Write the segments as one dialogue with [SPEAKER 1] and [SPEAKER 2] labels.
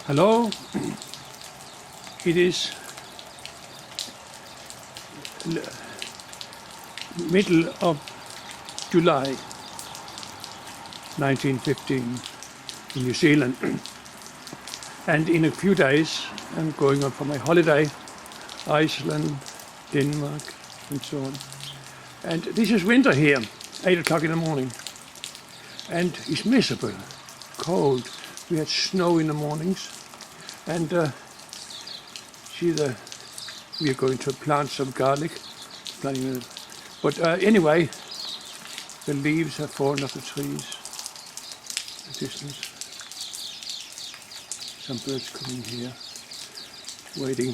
[SPEAKER 1] Hello, it is middle of July 1915 in New Zealand, and in a few days I'm going on for my holiday, Iceland, Denmark and so on. And this is winter here, 8 o'clock in the morning, and it's miserable, cold. We had snow in the mornings, and we are going to plant some garlic. But anyway, the leaves have fallen off the trees. The distance. Some birds coming here, waiting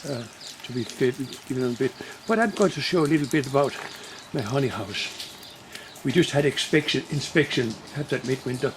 [SPEAKER 1] to be fed, given them a bit. But I'm going to show a little bit about my honey house. We just had inspection, had that midwinter.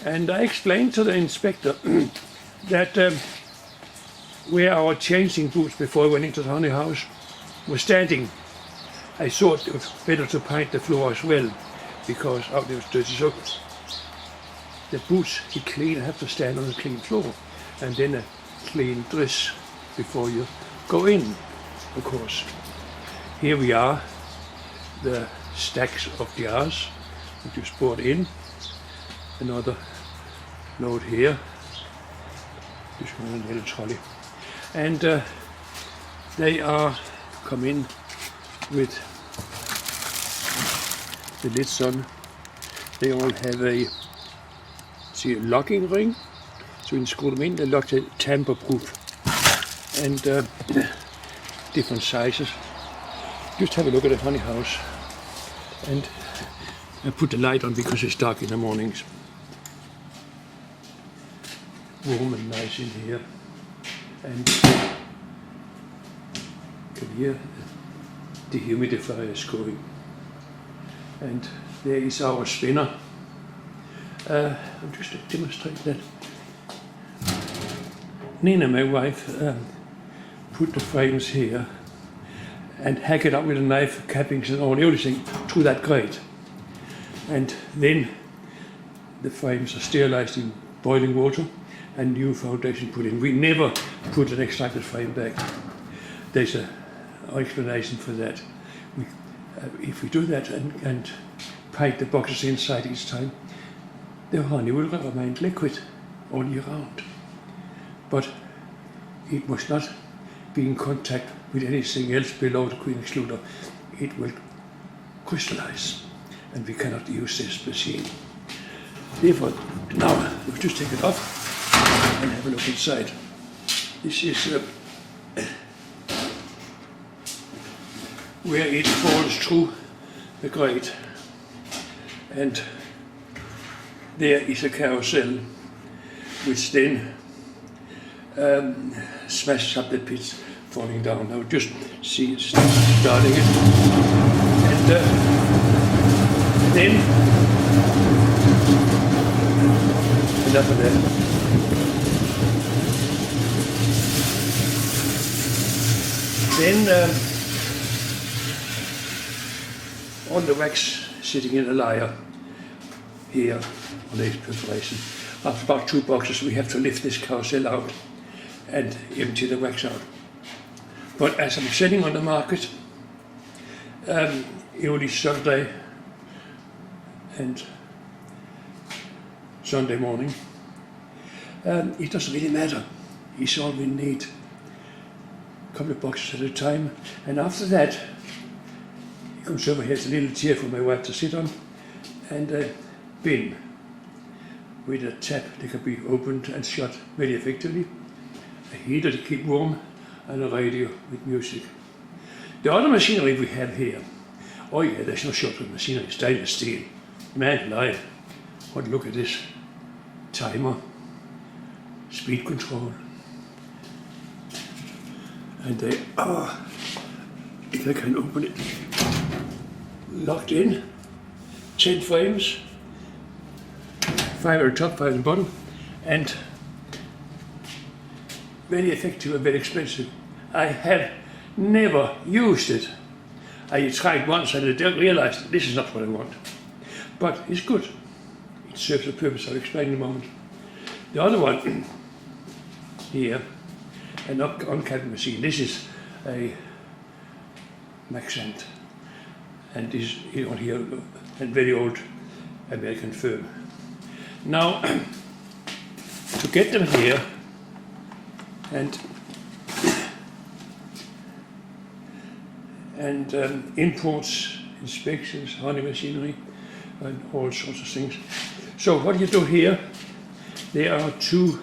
[SPEAKER 1] And I explained to the inspector that where our changing boots before I went into the honey house were standing, I thought it was better to paint the floor as well, because out there was dirty. So the boots you clean have to stand on a clean floor, and then a clean dress before you go in, of course. Here we are, the stacks of jars we just brought in. Another load here, just one little trolley, and they are come in with the lids on. They all have a locking ring, so you can screw them in. They're locked tamper-proof, and different sizes. Just have a look at the honey house, and I put the light on because it's dark in the mornings. Warm and nice in here, and you can hear the humidifier is going. And there is our spinner. I'm just to demonstrate that. Nina, my wife, put the frames here and hack it up with a knife, cappings and all the other thing through that grate. And then the frames are sterilized in boiling water and new foundation put in. We never put an extracted frame back. There's an explanation for that. If we do that and paint the boxes inside each time, the honey will remain liquid all year round. But it must not be in contact with anything else below the queen excluder. It will crystallize, and we cannot use this machine. Therefore, now we'll just take it off and have a look inside. This is where it falls through the grate, and there is a carousel which then smashes up the pits falling down. Now just see it starting it, and then enough of that. Then on the wax sitting in a layer here on this preparation. After about 2 boxes we have to lift this carousel out and empty the wax out. But as I'm sitting on the market only Saturday and Sunday morning, it doesn't really matter. It's all we need. A couple of boxes at a time, and after that he comes over here. It's a little chair for my wife to sit on, and a bin with a tap that can be opened and shut very effectively, a heater to keep warm, and a radio with music. The other machinery we have here, oh yeah, there's no shortage of machinery, stainless steel. Man alive, what, look at this. Timer, speed control, and they are, if I can open it, locked in, 10 frames, 5 at the top, 5 at the bottom, and very effective and very expensive. I have never used it. I tried once and I realized this is not what I want. But it's good. It serves a purpose, I'll explain in a moment. The other one here, an uncapped machine. This is a Maxent, and this is on here, a very old American firm. Now, to get them here and imports, inspections, honey machinery, and all sorts of things. So what you do here, there are two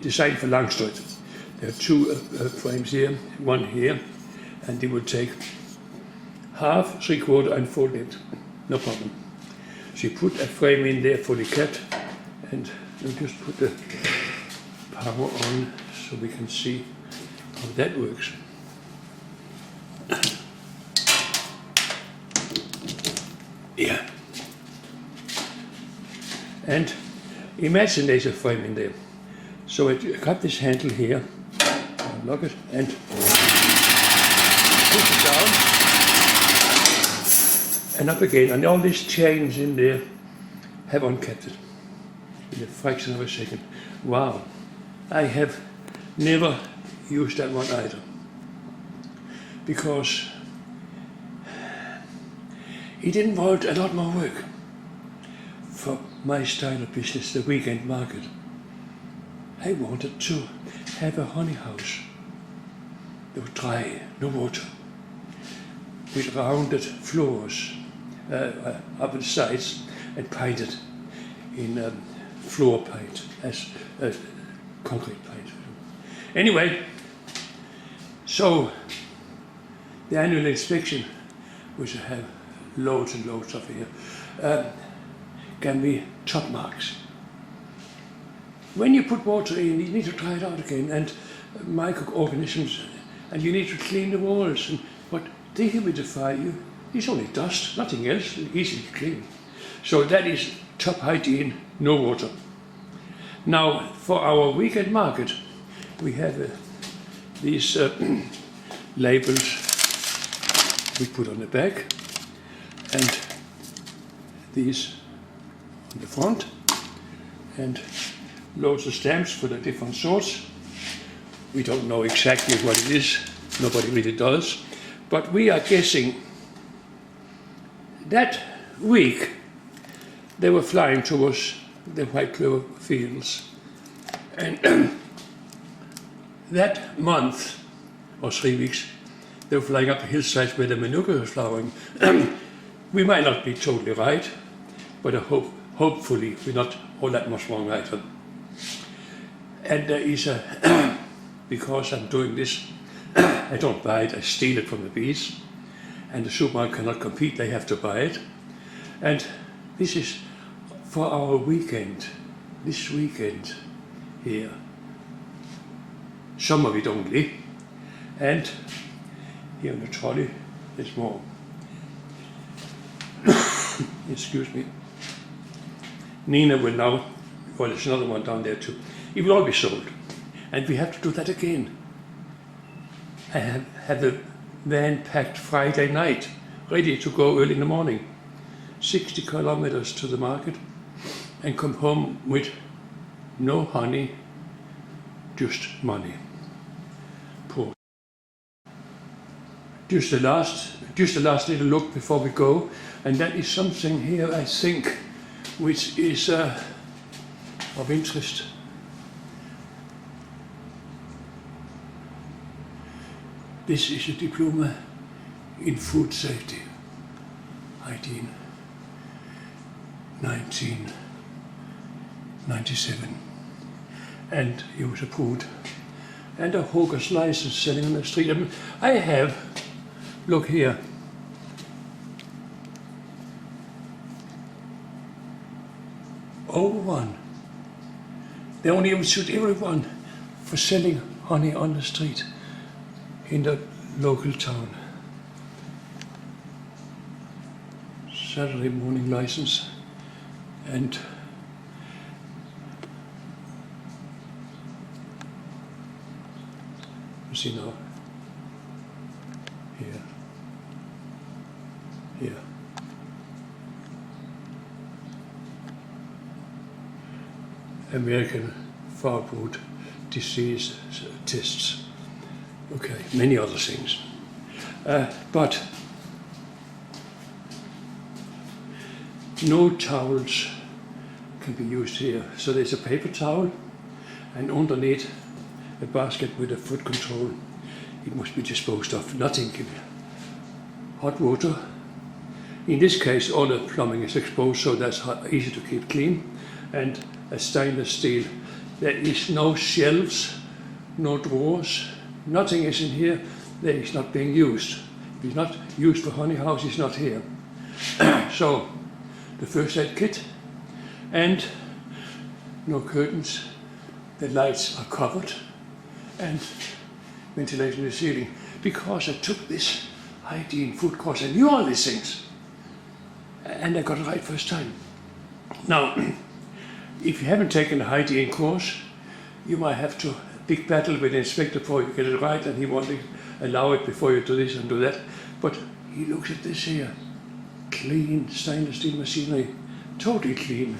[SPEAKER 1] designed for Langstrøm. There are two frames here, one here, and they will take half, 3/4, and full length, no problem. So you put a frame in there for the cat, and you just put the power on so we can see how that works. Yeah. And imagine there's a frame in there. So I got this handle here, lock it, and push it down, and up again. And all these chains in there have uncapped it in a fraction of a second. Wow, I have never used that one either, because it involved a lot more work for my style of business, the weekend market. I wanted to have a honey house. It was dry, no water, with rounded floors up the sides, and painted in floor paint as concrete paint. Anyway, so the annual inspection, which I have loads and loads of here, can be top marks. When you put water in, you need to try it out again, and microorganisms, and you need to clean the walls. But dehumidify, it's only dust, nothing else, easy to clean. So that is top hygiene, no water. Now, for our weekend market, we have these labels we put on the back, and these on the front, and loads of stamps for the different sorts. We don't know exactly what it is, nobody really does, but we are guessing that week they were flying towards the white clover fields, and that month or 3 weeks they were flying up the hillsides where the manuka was flowering. We might not be totally right, but hopefully we're not all that much wrong either. And there is because I'm doing this, I don't buy it, I steal it from the bees, and the supermarket cannot compete, they have to buy it. And this is for our weekend, this weekend here. Some of it only, and here on the trolley there's more. Excuse me. Nina will now, well, there's another one down there too. It will all be sold, and we have to do that again. I have the van packed Friday night, ready to go early in the morning, 60 kilometers to the market, and come home with no honey, just money. Poor. Just the last little look before we go, and that is something here, I think, which is of interest. This is a diploma in food safety, hygiene, 1997, and it was approved. And a hawker's license selling on the street. I have, look here, over one. They only issued everyone for selling honey on the street in the local town. Saturday morning license, and you see now, here, American food disease tests. Okay, many other things. But no towels can be used here. So there's a paper towel, and underneath a basket with a foot control. It must be disposed of. Nothing can be. Hot water. In this case, all the plumbing is exposed, so that's easy to keep clean. And a stainless steel. There is no shelves, no drawers. Nothing is in here that is not being used. If it's not used for Honeyhouse, it's not here. So, the first aid kit, and no curtains. The lights are covered, and ventilation in the ceiling. Because I took this hygiene food course, I knew all these things, and I got it right first time. Now, if you haven't taken a hygiene course, you might have to big battle with the inspector before you get it right, and he won't allow it before you do this and do that. But he looks at this here, clean stainless steel machinery, totally clean.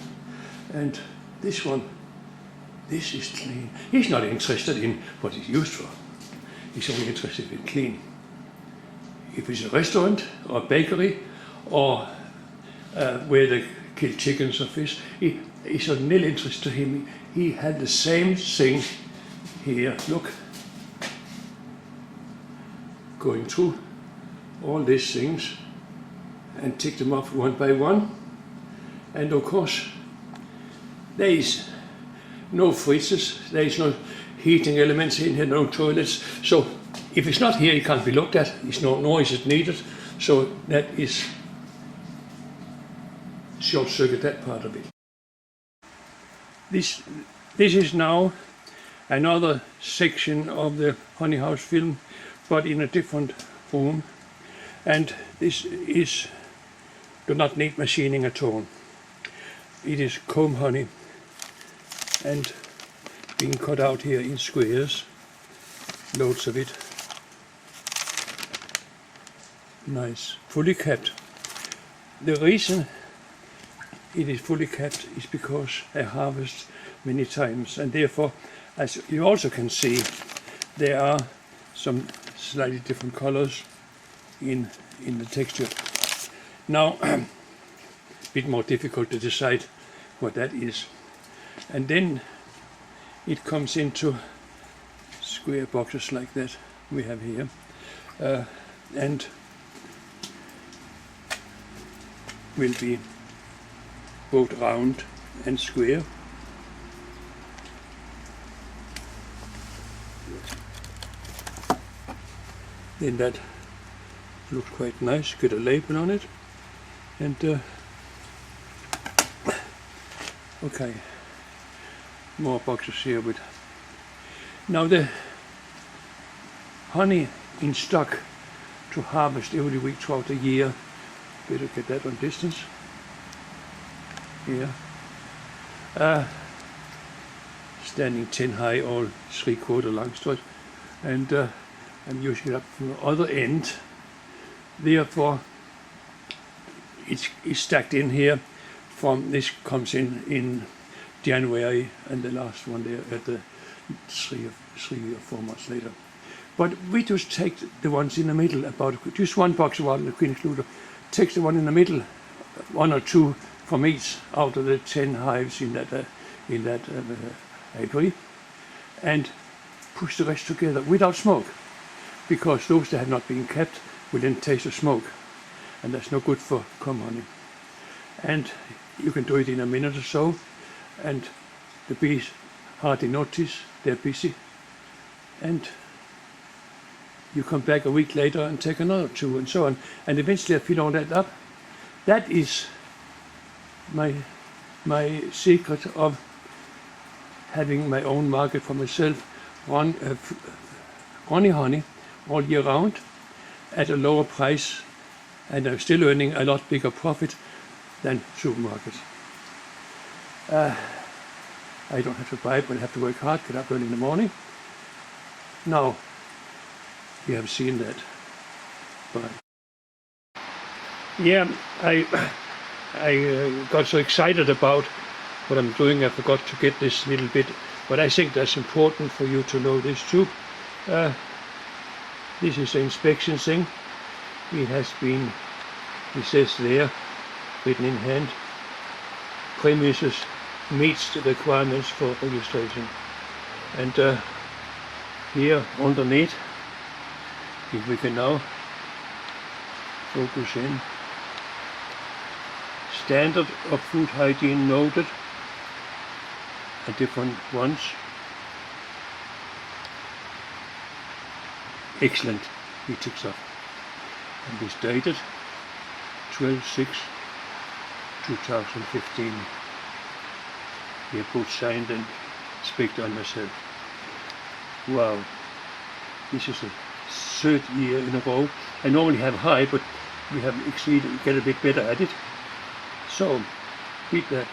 [SPEAKER 1] And this one, this is clean. He's not interested in what it's used for. He's only interested in clean. If it's a restaurant or a bakery or where they kill chickens or fish, it's of nil interest to him. He had the same thing here. Look, going through all these things and tick them off one by one. And of course, there is no freezers, there is no heating elements in here, no toilets. So if it's not here, it can't be looked at. There's no noise is needed. So that is short circuit that part of it. This is now another section of the Honeyhouse film, but in a different room. And this do not need machining at all. It is comb honey and being cut out here in squares, loads of it. Nice, fully capped. The reason it is fully capped is because I harvest many times, and therefore, as you also can see, there are some slightly different colors in the texture. Now, a bit more difficult to decide what that is. And then it comes into square boxes like that we have here, and will be both round and square. Then that looks quite nice, get a label on it, and okay, more boxes here with. Now the honey in stock to harvest every week throughout the year. Better get that on distance. Here. Standing 10 high, all 3/4 long straight, and I'm using it up from the other end. Therefore, it's stacked in here. From this comes in January, and the last one there at the 3 or 4 months later. But we just take the ones in the middle. About just one box of water, the Queen Excluder takes the one in the middle, 1 or 2 from each out of the 10 hives in that apiary, and push the rest together without smoke, because those that have not been kept will then taste the smoke, and that's no good for comb honey. And you can do it in a minute or so, and the bees hardly notice, they're busy, and you come back a week later and take another 2 and so on, and eventually I fill all that up. That is my secret of having my own market for myself, running honey all year round at a lower price, and I'm still earning a lot bigger profit than supermarkets. I don't have to buy it, but I have to work hard, get up early in the morning. Now, you have seen that. Bye. Yeah, I got so excited about what I'm doing. I forgot to get this little bit, but I think that's important for you to know this too. This is the inspection thing. It has been, it says there, written in hand, premises meets the requirements for registration. And here underneath, if we can now focus in, standard of food hygiene noted, and different ones. Excellent, he ticks off. And it's dated 12/6/2015. Here both signed and speaked on myself. Wow, this is the third year in a row. I normally have high, but we have exceeded, get a bit better at it. So, beat that.